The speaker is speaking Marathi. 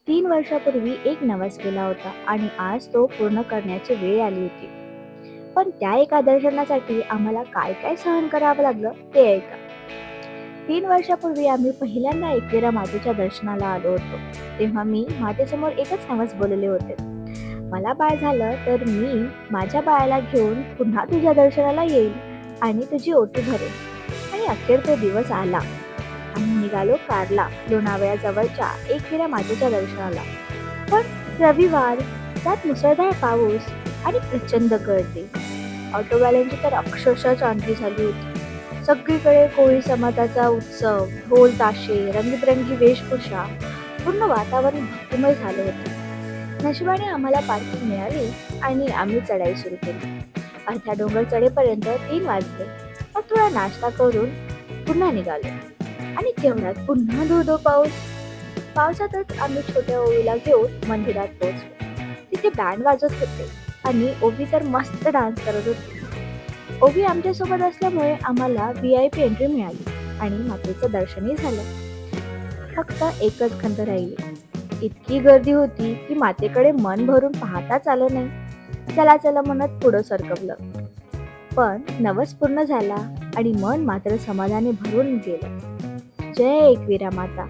3 वर्षापूर्वी एक नवस केला होता आणि आज तो पूर्ण करण्याची वेळ आली होती. पण त्या एका दर्शनासाठी आम्हाला काय काय सहन करावं लागलं ते ऐका. 3 वर्षापूर्वी आम्ही पहिल्यांदा एकविरा मातेच्या दर्शनाला आलो होतो. तेव्हा मी मातेसमोर एकच नवस बोलले होते. मला बाळ झालं तर मी माझ्या बाळाला घेऊन पुन्हा तुझ्या दर्शनाला येईल आणि तुझी ओटी भरेन. आणि अखेर तो दिवस आला. आम्ही निघालो कारला लोणावळ्याजवळच्या एकविरा मातेच्या दर्शनाला. पण रविवार, त्यात मुसळधार पाऊस आणि प्रचंड गर्दी. ऑटोवाल्यांची तर अक्षरशः चांदी झाली होती. सगळीकडे कोळी समाजाचा उत्सव, ढोल ताशे, रंगीबेरंगी वेशभूषा, पूर्ण वातावरण भक्तिमय झालं होतं. नशिबाने आम्हाला पार्किंग मिळाली आणि आम्ही चढाई सुरू केली. अर्धा डोंगर चढेपर्यंत 3 वाजले. मग थोडा नाश्ता करून पुन्हा निघालो आणि तेवढ्यात पुन्हा धो पाऊस. पावसातच आम्ही छोट्या ओवीला घेऊन मंदिरात पोहोचलो. तिथे बँड वाजत होते आणि ओवी तर मस्त डान्स करत होती. ओवी आमच्यासोबत असल्यामुळे आम्हाला VIP एंट्री मिळाली आणि मातेचं दर्शनही झालं. फक्त एकच खंत राहिली. इतकी गर्दी होती की मातेकडे मन भरून पाहताच आलं नाही. चला चला म्हणत पुढं सरकवलं. पण नवस पूर्ण झाला आणि मन मात्र समाधानी भरून गेलं. जय एकविरा माता.